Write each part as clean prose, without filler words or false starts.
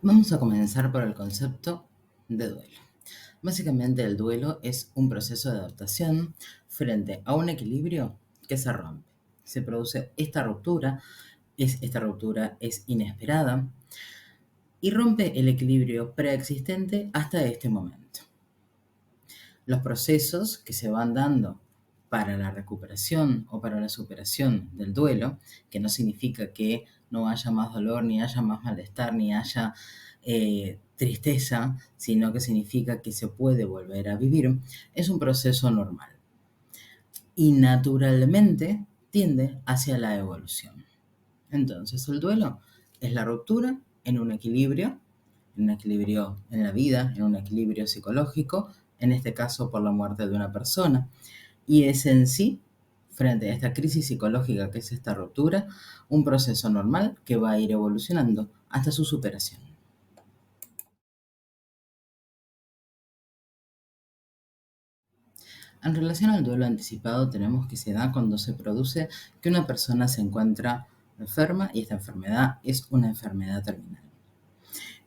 Vamos a comenzar por el concepto de duelo. Básicamente el duelo es un proceso de adaptación frente a un equilibrio que se rompe. Se produce esta ruptura es inesperada y rompe el equilibrio preexistente hasta este momento. Los procesos que se van dando para la recuperación o para la superación del duelo, que no significa que no haya más dolor, ni haya más malestar, ni haya tristeza, sino que significa que se puede volver a vivir, es un proceso normal y naturalmente tiende hacia la evolución. Entonces el duelo es la ruptura en un equilibrio en la vida, en un equilibrio psicológico, en este caso por la muerte de una persona, y es en sí, frente a esta crisis psicológica que es esta ruptura, un proceso normal que va a ir evolucionando hasta su superación. En relación al duelo anticipado, tenemos que se da cuando se produce que una persona se encuentra enferma y esta enfermedad es una enfermedad terminal.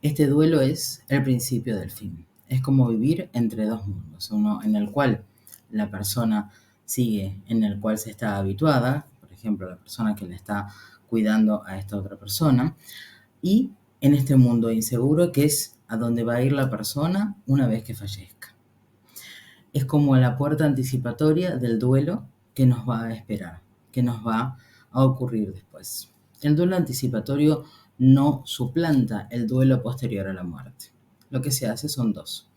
Este duelo es el principio del fin. Es como vivir entre dos mundos, uno en el cual la persona sigue, en el cual se está habituada, por ejemplo, la persona que le está cuidando a esta otra persona, y en este mundo inseguro que es a donde va a ir la persona una vez que fallezca. Es como la puerta anticipatoria del duelo que nos va a esperar, que nos va a ocurrir después. El duelo anticipatorio no suplanta el duelo posterior a la muerte. Lo que se hace son dos.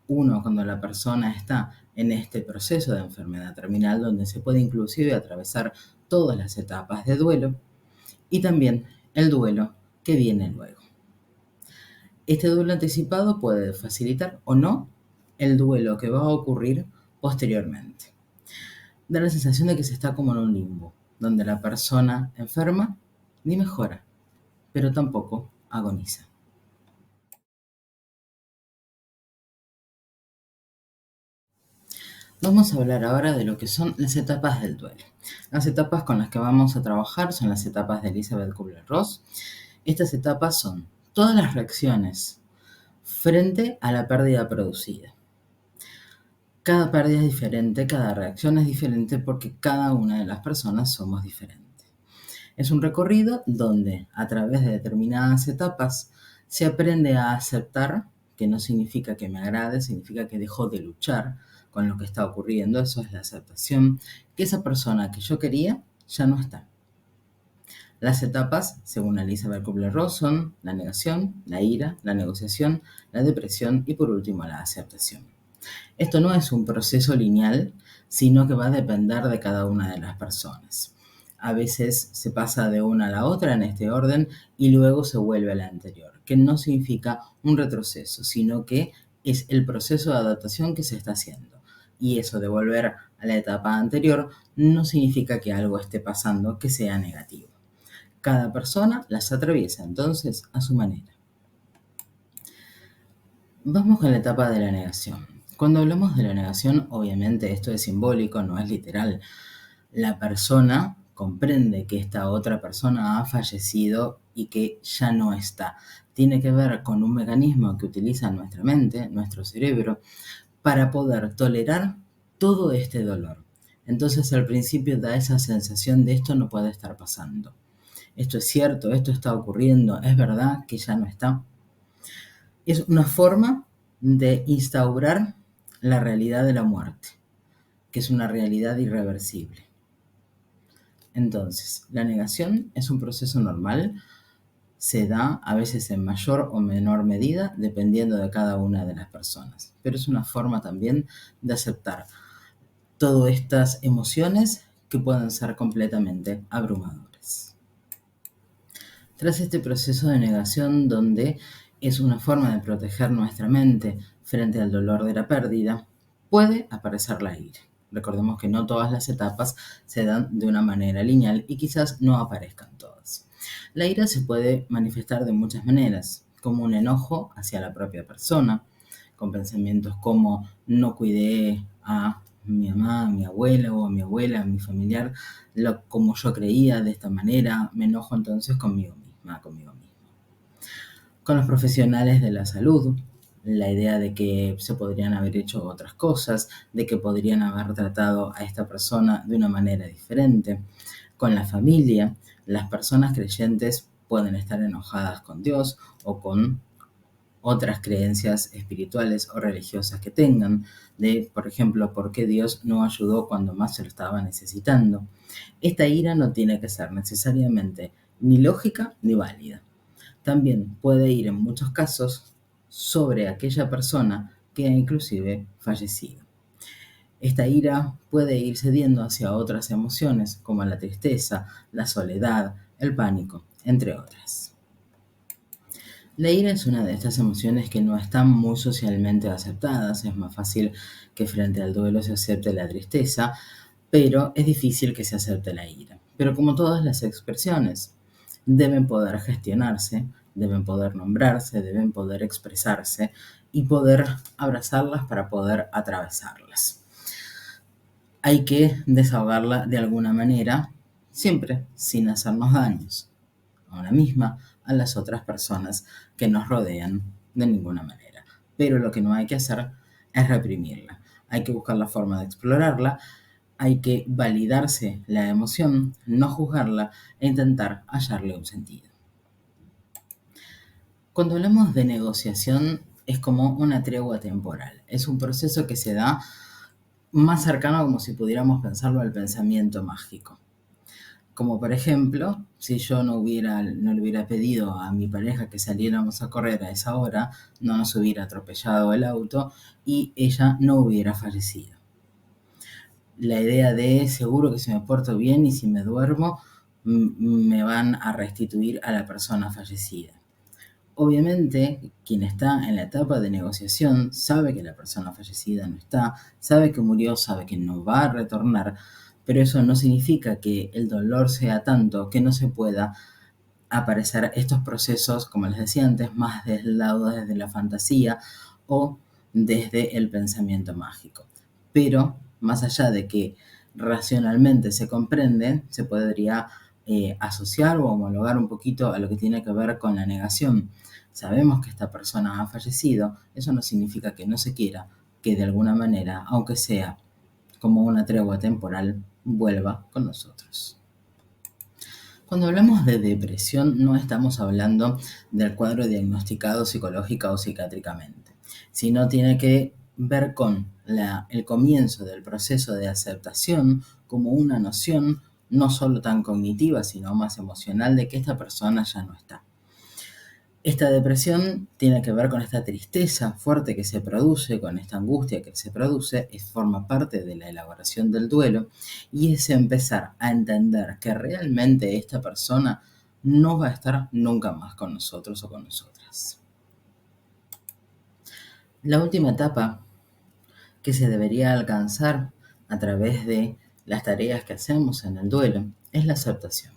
Uno, cuando la persona está en este proceso de enfermedad terminal, donde se puede inclusive atravesar todas las etapas de duelo, y también el duelo que viene luego. Este duelo anticipado puede facilitar o no el duelo que va a ocurrir posteriormente. Da la sensación de que se está como en un limbo, donde la persona enferma ni mejora, pero tampoco agoniza. Vamos a hablar ahora de lo que son las etapas del duelo. Las etapas con las que vamos a trabajar son las etapas de Elizabeth Kubler-Ross. Estas etapas son todas las reacciones frente a la pérdida producida. Cada pérdida es diferente, cada reacción es diferente porque cada una de las personas somos diferentes. Es un recorrido donde a través de determinadas etapas se aprende a aceptar, que no significa que me agrade, significa que dejo de luchar con lo que está ocurriendo, eso es la aceptación, que esa persona que yo quería ya no está. Las etapas, según Elizabeth Kubler-Ross, son la negación, la ira, la negociación, la depresión y por último la aceptación. Esto no es un proceso lineal, sino que va a depender de cada una de las personas. A veces se pasa de una a la otra en este orden y luego se vuelve a la anterior, que no significa un retroceso, sino que es el proceso de adaptación que se está haciendo. Y eso de volver a la etapa anterior no significa que algo esté pasando que sea negativo. Cada persona las atraviesa entonces a su manera. Vamos con la etapa de la negación. Cuando hablamos de la negación, obviamente esto es simbólico, no es literal. La persona comprende que esta otra persona ha fallecido y que ya no está. Tiene que ver con un mecanismo que utiliza nuestra mente, nuestro cerebro, para poder tolerar todo este dolor. Entonces al principio da esa sensación de esto no puede estar pasando. Esto es cierto, esto está ocurriendo, es verdad que ya no está. Es una forma de instaurar la realidad de la muerte, que es una realidad irreversible. Entonces, la negación es un proceso normal, se da a veces en mayor o menor medida dependiendo de cada una de las personas, pero es una forma también de aceptar todas estas emociones que pueden ser completamente abrumadoras. Tras este proceso de negación, donde es una forma de proteger nuestra mente frente al dolor de la pérdida, puede aparecer la ira. Recordemos que no todas las etapas se dan de una manera lineal y quizás no aparezcan todas. La ira se puede manifestar de muchas maneras, como un enojo hacia la propia persona, con pensamientos como no cuidé a mi mamá, a mi abuela o a mi abuela, a mi familiar, como yo creía de esta manera, me enojo entonces conmigo mismo. con los profesionales de la salud, la idea de que se podrían haber hecho otras cosas, de que podrían haber tratado a esta persona de una manera diferente, con la familia. Las personas creyentes pueden estar enojadas con Dios o con otras creencias espirituales o religiosas que tengan, de, por ejemplo, por qué Dios no ayudó cuando más se lo estaba necesitando. Esta ira no tiene que ser necesariamente ni lógica ni válida. También puede ir en muchos casos sobre aquella persona que ha inclusive fallecido. Esta ira puede ir cediendo hacia otras emociones como la tristeza, la soledad, el pánico, entre otras. La ira es una de estas emociones que no están muy socialmente aceptadas. Es más fácil que frente al duelo se acepte la tristeza, pero es difícil que se acepte la ira. Pero como todas las expresiones, deben poder gestionarse, deben poder nombrarse, deben poder expresarse y poder abrazarlas para poder atravesarlas. Hay que desahogarla de alguna manera, siempre sin hacernos daños a una misma, a las otras personas que nos rodean de ninguna manera. Pero lo que no hay que hacer es reprimirla. Hay que buscar la forma de explorarla, hay que validarse la emoción, no juzgarla e intentar hallarle un sentido. Cuando hablamos de negociación es como una tregua temporal. Es un proceso que se da más cercano, como si pudiéramos pensarlo, al pensamiento mágico. Como por ejemplo, si yo no le hubiera pedido a mi pareja que saliéramos a correr a esa hora, no nos hubiera atropellado el auto y ella no hubiera fallecido. La idea de seguro que si me porto bien y si me duermo, me van a restituir a la persona fallecida. Obviamente, quien está en la etapa de negociación sabe que la persona fallecida no está, sabe que murió, sabe que no va a retornar, pero eso no significa que el dolor sea tanto que no se pueda aparecer estos procesos, como les decía antes, más del lado desde la fantasía o desde el pensamiento mágico. Pero más allá de que racionalmente se comprende, se podría asociar o homologar un poquito a lo que tiene que ver con la negación. Sabemos que esta persona ha fallecido, eso no significa que no se quiera que de alguna manera, aunque sea como una tregua temporal, vuelva con nosotros. Cuando hablamos de depresión no estamos hablando del cuadro diagnosticado psicológica o psiquiátricamente, sino tiene que ver con el comienzo del proceso de aceptación como una noción no solo tan cognitiva, sino más emocional de que esta persona ya no está. Esta depresión tiene que ver con esta tristeza fuerte que se produce, con esta angustia que se produce, forma parte de la elaboración del duelo y es empezar a entender que realmente esta persona no va a estar nunca más con nosotros o con nosotras. La última etapa que se debería alcanzar a través de las tareas que hacemos en el duelo es la aceptación.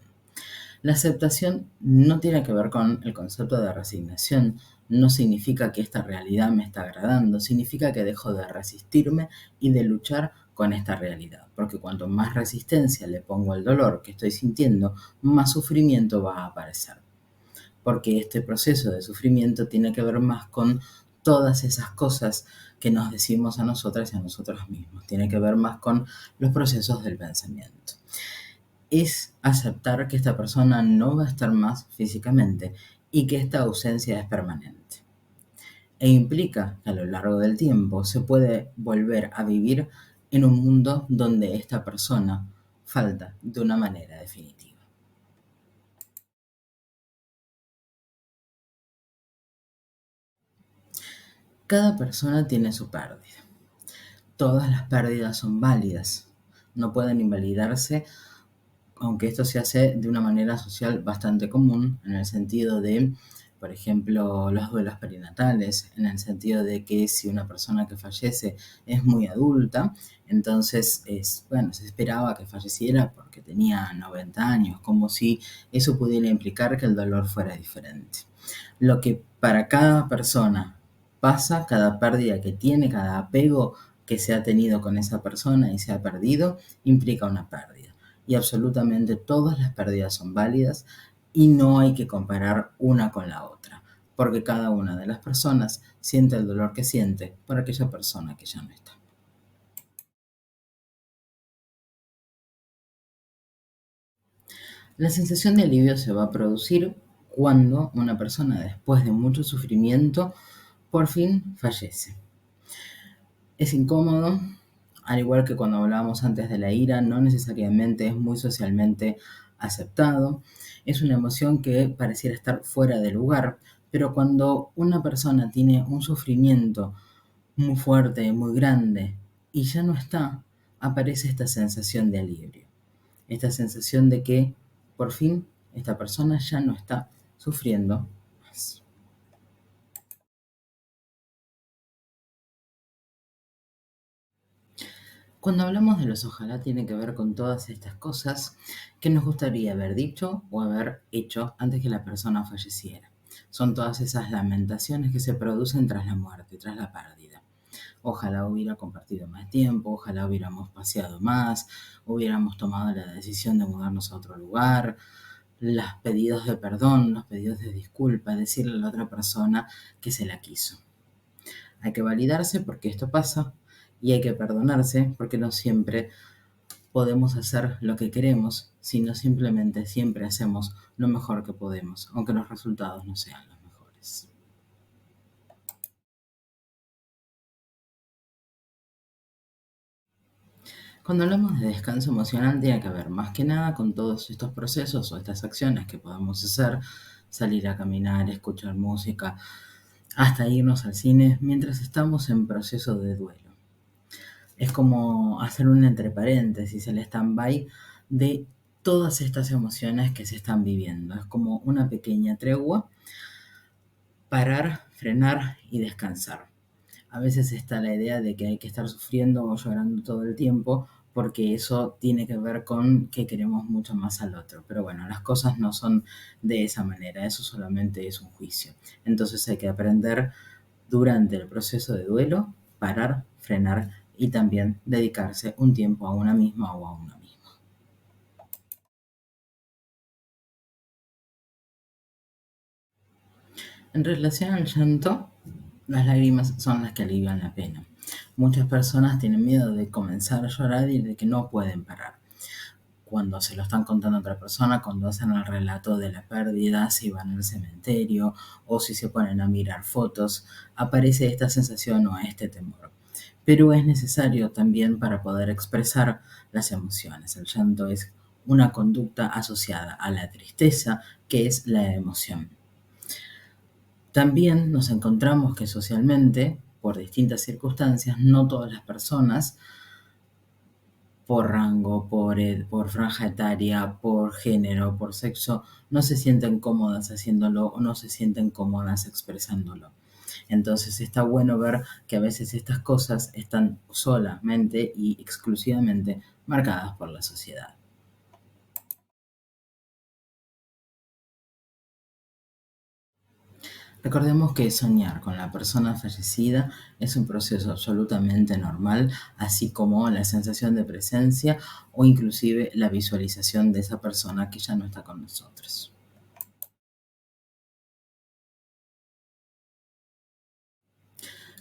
La aceptación no tiene que ver con el concepto de resignación, no significa que esta realidad me está agradando, significa que dejo de resistirme y de luchar con esta realidad, porque cuanto más resistencia le pongo al dolor que estoy sintiendo, más sufrimiento va a aparecer, porque este proceso de sufrimiento tiene que ver más con todas esas cosas que nos decimos a nosotras y a nosotros mismos, tiene que ver más con los procesos del pensamiento. Es aceptar que esta persona no va a estar más físicamente y que esta ausencia es permanente. E implica que a lo largo del tiempo se puede volver a vivir en un mundo donde esta persona falta de una manera definitiva. Cada persona tiene su pérdida. Todas las pérdidas son válidas. No pueden invalidarse, aunque esto se hace de una manera social bastante común, en el sentido de, por ejemplo, los duelos perinatales, en el sentido de que si una persona que fallece es muy adulta, entonces se esperaba que falleciera porque tenía 90 años, como si eso pudiera implicar que el dolor fuera diferente. Lo que para cada persona pasa, cada pérdida que tiene, cada apego que se ha tenido con esa persona y se ha perdido, implica una pérdida. Y absolutamente todas las pérdidas son válidas y no hay que comparar una con la otra. porque cada una de las personas siente el dolor que siente por aquella persona que ya no está. La sensación de alivio se va a producir cuando una persona, después de mucho sufrimiento, por fin fallece. Es incómodo, al igual que cuando hablábamos antes de la ira, no necesariamente es muy socialmente aceptado. Es una emoción que pareciera estar fuera de lugar, pero cuando una persona tiene un sufrimiento muy fuerte, muy grande, y ya no está, aparece esta sensación de alivio, esta sensación de que por fin esta persona ya no está sufriendo más. Cuando hablamos de los ojalá tiene que ver con todas estas cosas que nos gustaría haber dicho o haber hecho antes que la persona falleciera. Son todas esas lamentaciones que se producen tras la muerte, tras la pérdida. Ojalá hubiera compartido más tiempo, ojalá hubiéramos paseado más, hubiéramos tomado la decisión de mudarnos a otro lugar, los pedidos de perdón, los pedidos de disculpa, decirle a la otra persona que se la quiso. Hay que validarse porque esto pasa y hay que perdonarse porque no siempre podemos hacer lo que queremos, sino simplemente siempre hacemos lo mejor que podemos, aunque los resultados no sean los mejores. Cuando hablamos de descanso emocional tiene que ver más que nada con todos estos procesos o estas acciones que podemos hacer, salir a caminar, escuchar música, hasta irnos al cine mientras estamos en proceso de duelo. Es como hacer un entre paréntesis, el stand-by de todas estas emociones que se están viviendo. Es como una pequeña tregua, parar, frenar y descansar. A veces está la idea de que hay que estar sufriendo o llorando todo el tiempo porque eso tiene que ver con que queremos mucho más al otro. Pero bueno, las cosas no son de esa manera, eso solamente es un juicio. Entonces hay que aprender durante el proceso de duelo, parar, frenar y también dedicarse un tiempo a una misma o a uno mismo. En relación al llanto, las lágrimas son las que alivian la pena. Muchas personas tienen miedo de comenzar a llorar y de que no pueden parar. Cuando se lo están contando a otra persona, cuando hacen el relato de la pérdida, si van al cementerio o si se ponen a mirar fotos, aparece esta sensación o este temor. Pero es necesario también para poder expresar las emociones. El llanto es una conducta asociada a la tristeza, que es la emoción. También nos encontramos que socialmente, por distintas circunstancias, no todas las personas, por rango, por franja etaria, por género, por sexo, no se sienten cómodas haciéndolo o no se sienten cómodas expresándolo. Entonces está bueno ver que a veces estas cosas están solamente y exclusivamente marcadas por la sociedad. Recordemos que soñar con la persona fallecida es un proceso absolutamente normal, así como la sensación de presencia o inclusive la visualización de esa persona que ya no está con nosotros.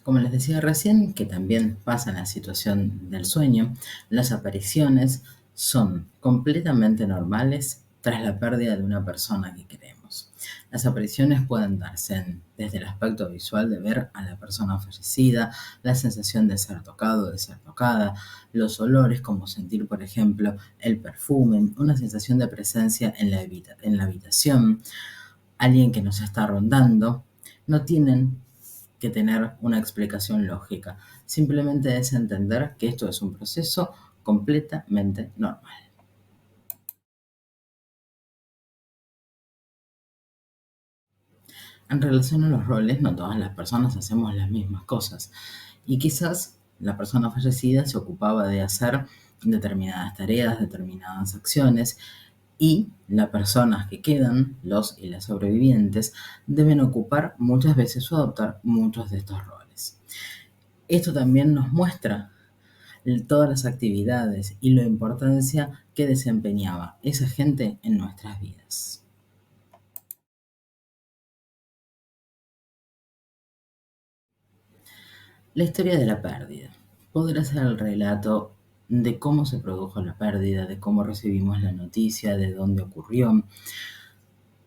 Como les decía recién, que también pasa en la situación del sueño, las apariciones son completamente normales tras la pérdida de una persona que queremos. Las apariciones pueden darse desde el aspecto visual de ver a la persona fallecida, la sensación de ser tocado, de ser tocada, los olores como sentir, por ejemplo, el perfume, una sensación de presencia en la habitación, alguien que nos está rondando, no tienen que tener una explicación lógica. Simplemente es entender que esto es un proceso completamente normal. En relación a los roles, no todas las personas hacemos las mismas cosas. Y quizás la persona fallecida se ocupaba de hacer determinadas tareas, determinadas acciones, y las personas que quedan, los y las sobrevivientes, deben ocupar muchas veces o adoptar muchos de estos roles. Esto también nos muestra todas las actividades y la importancia que desempeñaba esa gente en nuestras vidas. La historia de la pérdida. Podrá ser el relato de cómo se produjo la pérdida, de cómo recibimos la noticia, de dónde ocurrió.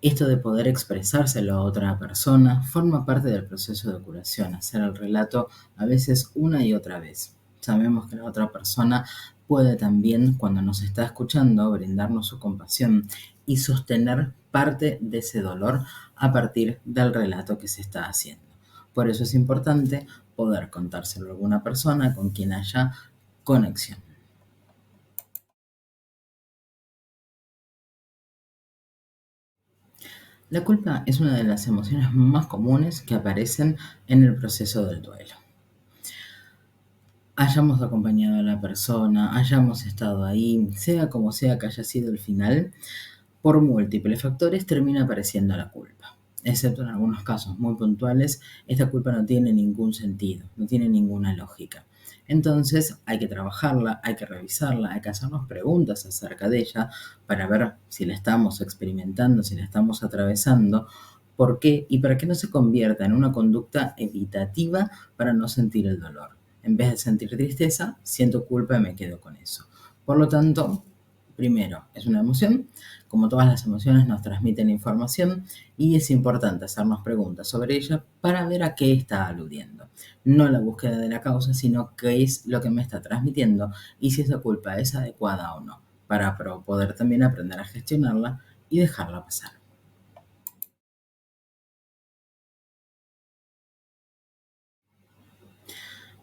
Esto de poder expresárselo a otra persona forma parte del proceso de curación, hacer el relato a veces una y otra vez. Sabemos que la otra persona puede también, cuando nos está escuchando, brindarnos su compasión y sostener parte de ese dolor a partir del relato que se está haciendo. Por eso es importante poder contárselo a alguna persona con quien haya conexión. La culpa es una de las emociones más comunes que aparecen en el proceso del duelo. Hayamos acompañado a la persona, hayamos estado ahí, sea como sea que haya sido el final, por múltiples factores termina apareciendo la culpa. Excepto en algunos casos muy puntuales, esta culpa no tiene ningún sentido, no tiene ninguna lógica. Entonces hay que trabajarla, hay que revisarla, hay que hacernos preguntas acerca de ella para ver si la estamos experimentando, si la estamos atravesando, por qué y para que no se convierta en una conducta evitativa para no sentir el dolor. En vez de sentir tristeza, siento culpa y me quedo con eso. Por lo tanto, primero, es una emoción. Como todas las emociones nos transmiten información y es importante hacernos preguntas sobre ella para ver a qué está aludiendo. No la búsqueda de la causa, sino qué es lo que me está transmitiendo y si esa culpa es adecuada o no, para poder también aprender a gestionarla y dejarla pasar.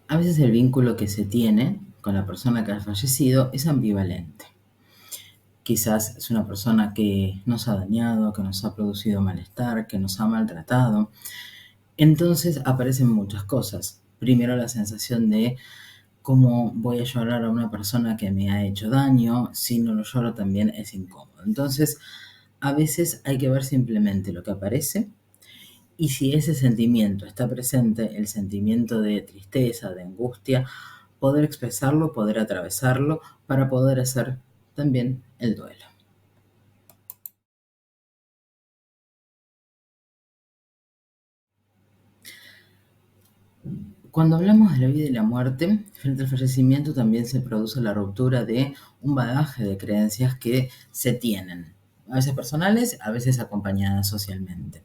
A veces el vínculo que se tiene con la persona que ha fallecido es ambivalente. Quizás es una persona que nos ha dañado, que nos ha producido malestar, que nos ha maltratado. Entonces aparecen muchas cosas. Primero la sensación de cómo voy a llorar a una persona que me ha hecho daño, si no lo lloro también es incómodo. Entonces a veces hay que ver simplemente lo que aparece y si ese sentimiento está presente, el sentimiento de tristeza, de angustia, poder expresarlo, poder atravesarlo para poder hacer también el duelo. Cuando hablamos de la vida y la muerte, frente al fallecimiento también se produce la ruptura de un bagaje de creencias que se tienen, a veces personales, a veces acompañadas socialmente.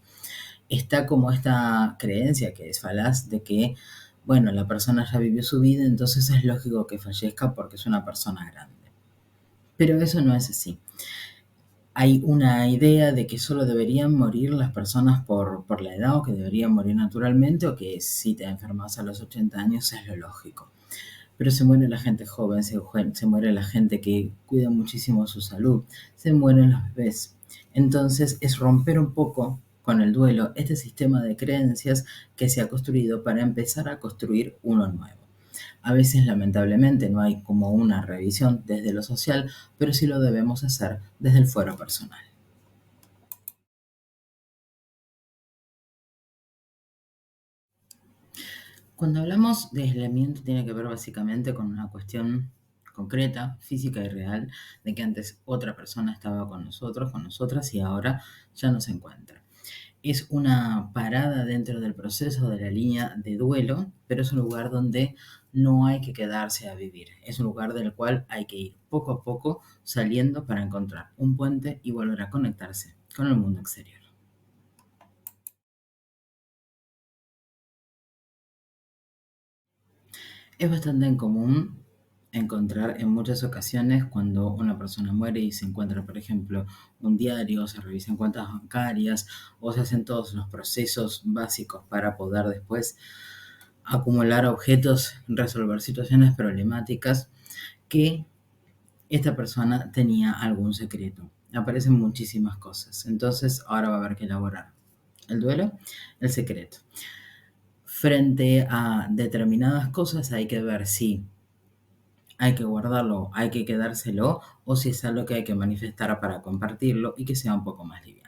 Está como esta creencia que es falaz de que, bueno, la persona ya vivió su vida, entonces es lógico que fallezca porque es una persona grande. Pero eso no es así. Hay una idea de que solo deberían morir las personas por la edad o que deberían morir naturalmente o que si te enfermas a los 80 años es lo lógico. Pero se muere la gente joven, se muere la gente que cuida muchísimo su salud, se mueren los bebés. Entonces es romper un poco con el duelo este sistema de creencias que se ha construido para empezar a construir uno nuevo. A veces, lamentablemente, no hay como una revisión desde lo social, pero sí lo debemos hacer desde el fuero personal. Cuando hablamos de aislamiento tiene que ver básicamente con una cuestión concreta, física y real, de que antes otra persona estaba con nosotros, con nosotras y ahora ya no se encuentra. Es una parada dentro del proceso de la línea de duelo, pero es un lugar donde no hay que quedarse a vivir. Es un lugar del cual hay que ir poco a poco saliendo para encontrar un puente y volver a conectarse con el mundo exterior. Es bastante en común encontrar en muchas ocasiones cuando una persona muere y se encuentra, por ejemplo, un diario, se revisan cuentas bancarias o se hacen todos los procesos básicos para poder después acumular objetos, resolver situaciones problemáticas, que esta persona tenía algún secreto. Aparecen muchísimas cosas. Entonces ahora va a haber que elaborar el duelo, el secreto. Frente a determinadas cosas hay que ver si hay que guardarlo, hay que quedárselo o si es algo que hay que manifestar para compartirlo y que sea un poco más liviano.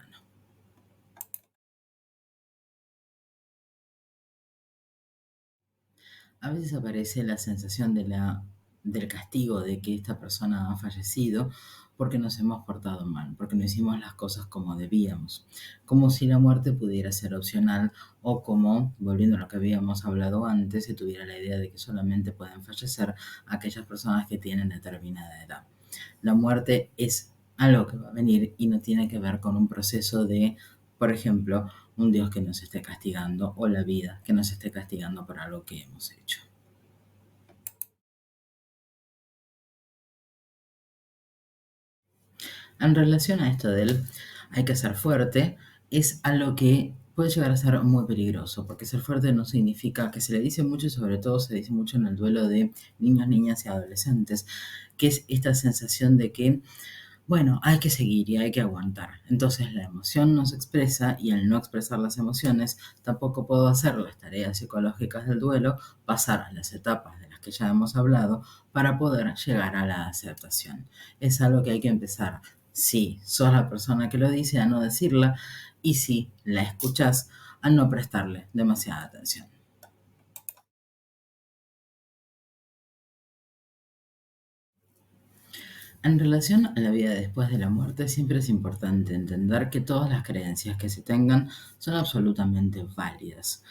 A veces aparece la sensación de la del castigo de que esta persona ha fallecido porque nos hemos portado mal, porque no hicimos las cosas como debíamos, como si la muerte pudiera ser opcional o como, volviendo a lo que habíamos hablado antes, se tuviera la idea de que solamente pueden fallecer aquellas personas que tienen determinada edad. La muerte es algo que va a venir y no tiene que ver con un proceso de, por ejemplo, un Dios que nos esté castigando o la vida que nos esté castigando por algo que hemos hecho. En relación a esto del hay que ser fuerte, es algo que puede llegar a ser muy peligroso, porque ser fuerte no significa que se le dice mucho y sobre todo se dice mucho en el duelo de niños, niñas y adolescentes, que es esta sensación de que bueno, hay que seguir y hay que aguantar. Entonces la emoción no se expresa y al no expresar las emociones tampoco puedo hacer las tareas psicológicas del duelo, pasar a las etapas de las que ya hemos hablado para poder llegar a la aceptación. Es algo que hay que empezar. Si sos la persona que lo dice, a no decirla y si la escuchas, a no prestarle demasiada atención. En relación a la vida después de la muerte, siempre es importante entender que todas las creencias que se tengan son absolutamente válidas.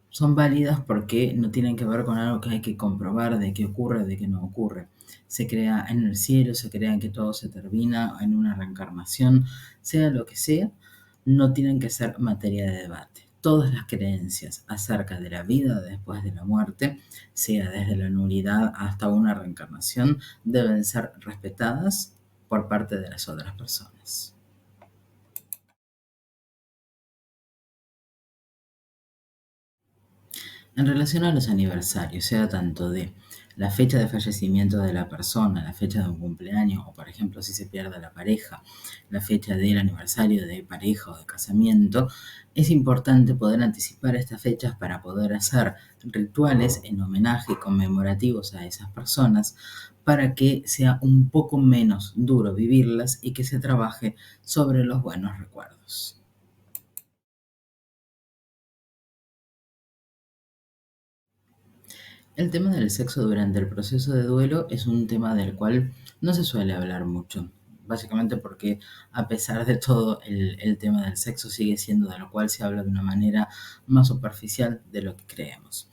Son válidas porque no tienen que ver con algo que hay que comprobar de qué ocurre, de qué no ocurre. Se crea en el cielo, se crea en que todo se termina, en una reencarnación, sea lo que sea, no tienen que ser materia de debate. Todas las creencias acerca de la vida después de la muerte, sea desde la nulidad hasta una reencarnación, deben ser respetadas por parte de las otras personas. En relación a los aniversarios, sea tanto de la fecha de fallecimiento de la persona, la fecha de un cumpleaños, o por ejemplo si se pierde la pareja, la fecha del aniversario de pareja o de casamiento, es importante poder anticipar estas fechas para poder hacer rituales en homenaje conmemorativos a esas personas para que sea un poco menos duro vivirlas y que se trabaje sobre los buenos recuerdos. El tema del sexo durante el proceso de duelo es un tema del cual no se suele hablar mucho, básicamente porque a pesar de todo el tema del sexo sigue siendo de lo cual se habla de una manera más superficial de lo que creemos.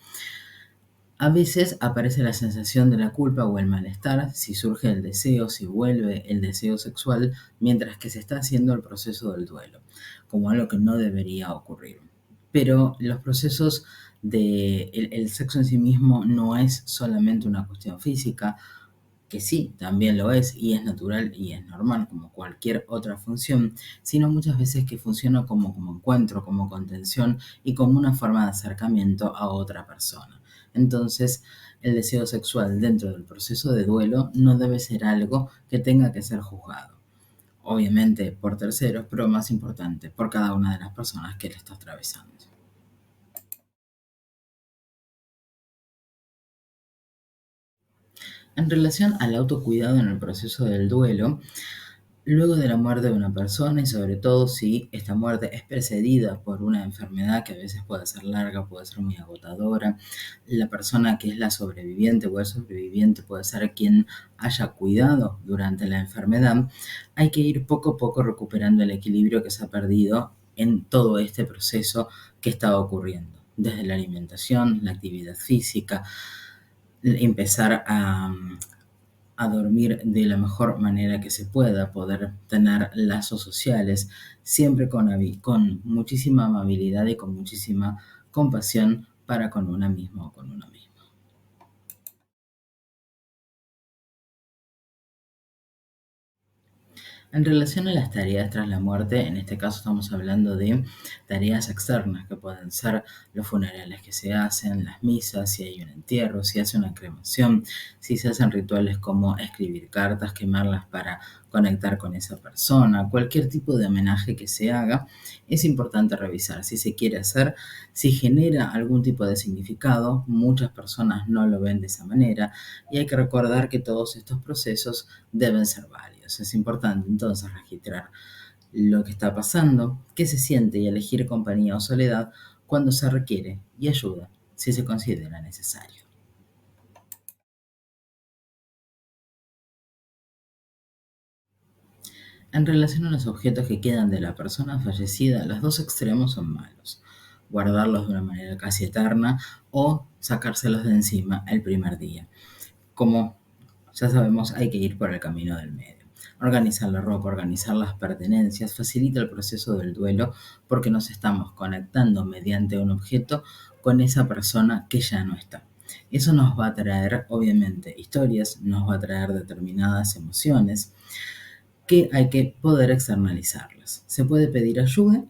A veces aparece la sensación de la culpa o el malestar si surge el deseo, si vuelve el deseo sexual mientras que se está haciendo el proceso del duelo, como algo que no debería ocurrir. Pero los procesos de el sexo en sí mismo no es solamente una cuestión física, que sí, también lo es y es natural y es normal como cualquier otra función, sino muchas veces que funciona como encuentro, como contención y como una forma de acercamiento a otra persona. Entonces, el deseo sexual dentro del proceso de duelo no debe ser algo que tenga que ser juzgado. Obviamente por terceros, pero más importante, por cada una de las personas que le está atravesando. En relación al autocuidado en el proceso del duelo, luego de la muerte de una persona y sobre todo si esta muerte es precedida por una enfermedad que a veces puede ser larga, puede ser muy agotadora, la persona que es la sobreviviente o el sobreviviente puede ser quien haya cuidado durante la enfermedad, hay que ir poco a poco recuperando el equilibrio que se ha perdido en todo este proceso que está ocurriendo, desde la alimentación, la actividad física, empezar a dormir de la mejor manera que se pueda, poder tener lazos sociales, siempre con muchísima amabilidad y con muchísima compasión para con una misma o con uno mismo. En relación a las tareas tras la muerte, en este caso estamos hablando de tareas externas que pueden ser los funerales que se hacen, las misas, si hay un entierro, si hace una cremación, si se hacen rituales como escribir cartas, quemarlas para conectar con esa persona, cualquier tipo de homenaje que se haga, es importante revisar si se quiere hacer, si genera algún tipo de significado, muchas personas no lo ven de esa manera y hay que recordar que todos estos procesos deben ser válidos. Es importante entonces registrar lo que está pasando, qué se siente y elegir compañía o soledad cuando se requiere y ayuda si se considera necesario. En relación a los objetos que quedan de la persona fallecida, los dos extremos son malos. Guardarlos de una manera casi eterna o sacárselos de encima el primer día. Como ya sabemos, hay que ir por el camino del medio. Organizar la ropa, organizar las pertenencias, facilita el proceso del duelo porque nos estamos conectando mediante un objeto con esa persona que ya no está. Eso nos va a traer, obviamente, historias, nos va a traer determinadas emociones que hay que poder externalizarlas. Se puede pedir ayuda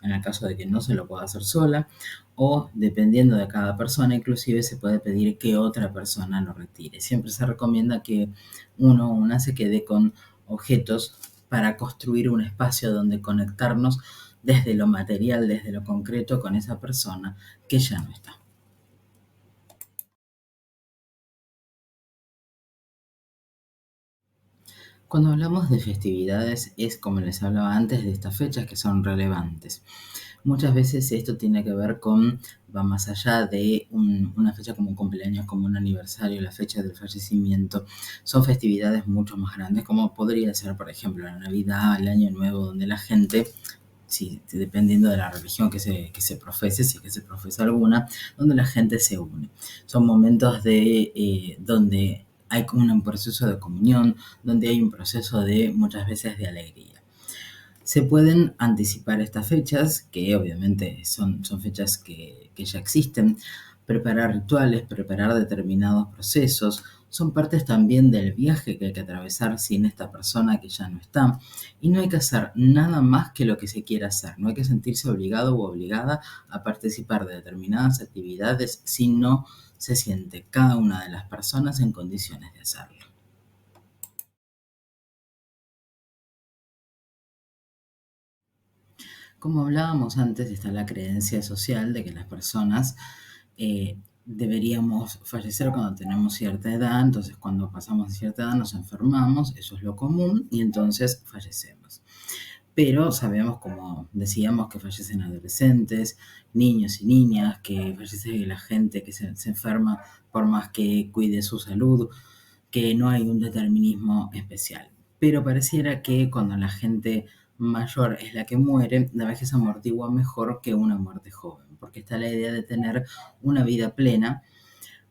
en el caso de que no se lo pueda hacer sola, o dependiendo de cada persona, inclusive se puede pedir que otra persona lo retire. Siempre se recomienda que uno o una se quede con objetos para construir un espacio donde conectarnos desde lo material, desde lo concreto con esa persona que ya no está. Cuando hablamos de festividades es como les hablaba antes de estas fechas que son relevantes. Muchas veces esto tiene que ver con, va más allá de una fecha como un cumpleaños, como un aniversario, la fecha del fallecimiento. Son festividades mucho más grandes, como podría ser, por ejemplo, la Navidad, el Año Nuevo, donde la gente, sí, dependiendo de la religión que se profese, si es que se profesa alguna, donde la gente se une. Son momentos donde hay como un proceso de comunión, donde hay un proceso de muchas veces de alegría. Se pueden anticipar estas fechas, que obviamente son fechas que ya existen, preparar rituales, preparar determinados procesos, son partes también del viaje que hay que atravesar sin esta persona que ya no está. Y no hay que hacer nada más que lo que se quiera hacer, no hay que sentirse obligado o obligada a participar de determinadas actividades si no se siente cada una de las personas en condiciones de hacerlo. Como hablábamos antes, está la creencia social de que las personas deberíamos fallecer cuando tenemos cierta edad, entonces cuando pasamos de cierta edad nos enfermamos, eso es lo común, y entonces fallecemos. Pero sabemos, como decíamos, que fallecen adolescentes, niños y niñas, que fallece la gente que se enferma por más que cuide su salud, que no hay un determinismo especial. Pero pareciera que cuando la gente mayor es la que muere, la vejez amortigua mejor que una muerte joven, porque está la idea de tener una vida plena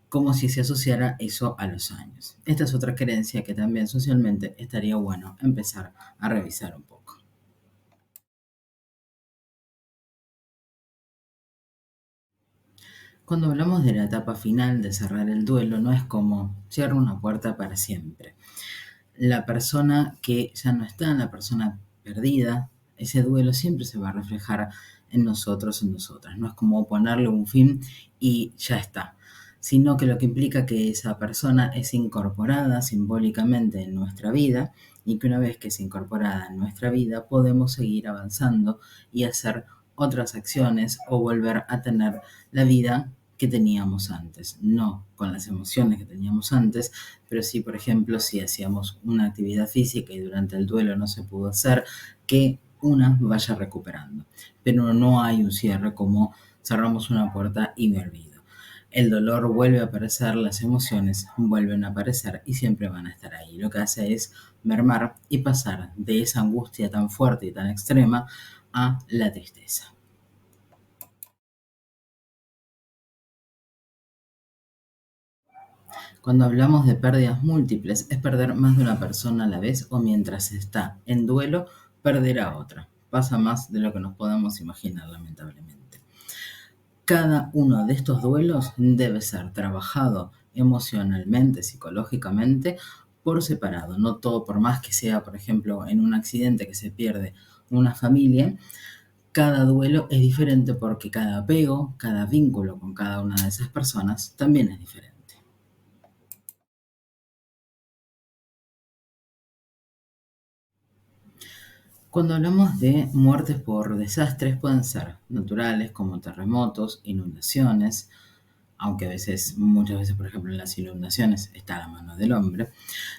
como si se asociara eso a los años. Esta es otra creencia que también socialmente estaría bueno empezar a revisar un poco. Cuando hablamos de la etapa final de cerrar el duelo, no es como cierra una puerta para siempre. La persona que ya no está, la persona perdida, ese duelo siempre se va a reflejar en nosotros, en nosotras. No es como ponerle un fin y ya está, sino que lo que implica que esa persona es incorporada simbólicamente en nuestra vida y que una vez que es incorporada en nuestra vida podemos seguir avanzando y hacer otras acciones o volver a tener la vida que teníamos antes, no con las emociones que teníamos antes, pero sí, por ejemplo, si hacíamos una actividad física y durante el duelo no se pudo hacer, que una vaya recuperando. Pero no hay un cierre como cerramos una puerta y me olvido. El dolor vuelve a aparecer, las emociones vuelven a aparecer y siempre van a estar ahí. Lo que hace es mermar y pasar de esa angustia tan fuerte y tan extrema a la tristeza. Cuando hablamos de pérdidas múltiples, es perder más de una persona a la vez o mientras está en duelo, perder a otra. Pasa más de lo que nos podemos imaginar, lamentablemente. Cada uno de estos duelos debe ser trabajado emocionalmente, psicológicamente, por separado. No todo, por más que sea, por ejemplo, en un accidente que se pierde una familia, cada duelo es diferente porque cada apego, cada vínculo con cada una de esas personas también es diferente. Cuando hablamos de muertes por desastres, pueden ser naturales como terremotos, inundaciones, aunque muchas veces, por ejemplo, en las inundaciones está la mano del hombre,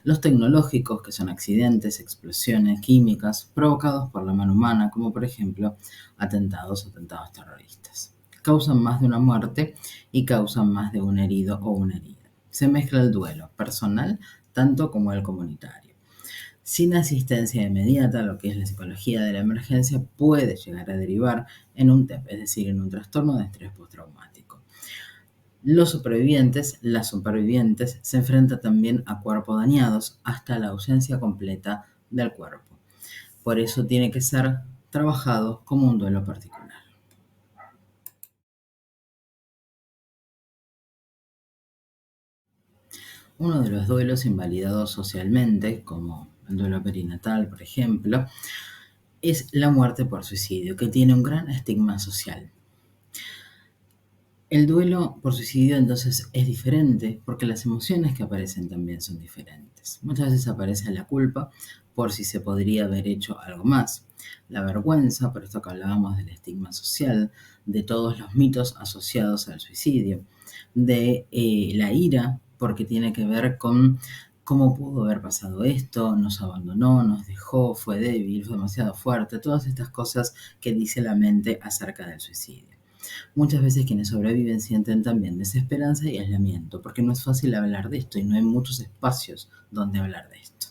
los tecnológicos, que son accidentes, explosiones químicas provocados por la mano humana, como por ejemplo atentados terroristas. Causan más de una muerte y causan más de un herido o una herida. Se mezcla el duelo personal tanto como el comunitario. Sin asistencia inmediata, lo que es la psicología de la emergencia puede llegar a derivar en un TEP, es decir, en un trastorno de estrés postraumático. Los supervivientes, las supervivientes, se enfrentan también a cuerpos dañados hasta la ausencia completa del cuerpo. Por eso tiene que ser trabajado como un duelo particular. Uno de los duelos invalidados socialmente, como el duelo perinatal, por ejemplo, es la muerte por suicidio, que tiene un gran estigma social. El duelo por suicidio entonces es diferente porque las emociones que aparecen también son diferentes. Muchas veces aparece la culpa por si se podría haber hecho algo más, la vergüenza, por esto que hablábamos del estigma social, de todos los mitos asociados al suicidio, de la ira porque tiene que ver con cómo pudo haber pasado esto, nos abandonó, nos dejó, fue débil, fue demasiado fuerte, todas estas cosas que dice la mente acerca del suicidio. Muchas veces quienes sobreviven sienten también desesperanza y aislamiento, porque no es fácil hablar de esto y no hay muchos espacios donde hablar de esto.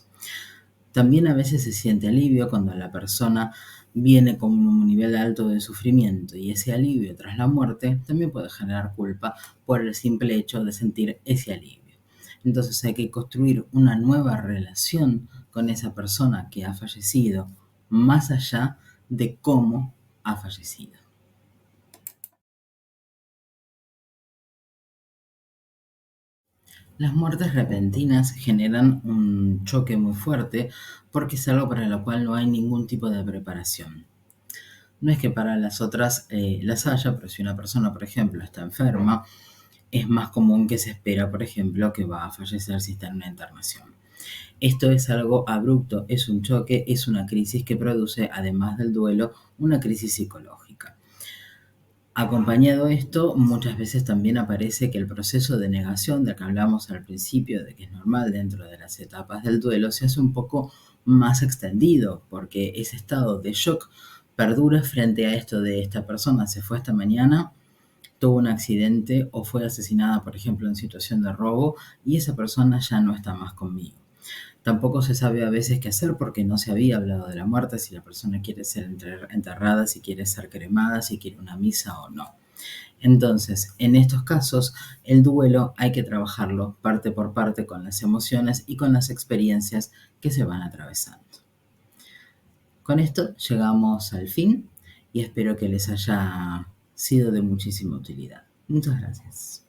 También a veces se siente alivio cuando la persona viene con un nivel alto de sufrimiento y ese alivio tras la muerte también puede generar culpa por el simple hecho de sentir ese alivio. Entonces hay que construir una nueva relación con esa persona que ha fallecido, más allá de cómo ha fallecido. Las muertes repentinas generan un choque muy fuerte porque es algo para lo cual no hay ningún tipo de preparación. No es que para las otras las haya, pero si una persona, por ejemplo, está enferma, es más común que se espera, por ejemplo, que va a fallecer si está en una internación. Esto es algo abrupto, es un choque, es una crisis que produce, además del duelo, una crisis psicológica. Acompañado de esto, muchas veces también aparece que el proceso de negación del que hablamos al principio, de que es normal dentro de las etapas del duelo, se hace un poco más extendido, porque ese estado de shock perdura frente a esto de esta persona se fue esta mañana, tuvo un accidente o fue asesinada, por ejemplo, en situación de robo, y esa persona ya no está más conmigo. Tampoco se sabe a veces qué hacer porque no se había hablado de la muerte, si la persona quiere ser enterrada, si quiere ser cremada, si quiere una misa o no. Entonces, en estos casos, el duelo hay que trabajarlo parte por parte con las emociones y con las experiencias que se van atravesando. Con esto llegamos al fin y espero que les haya sido de muchísima utilidad. Muchas gracias.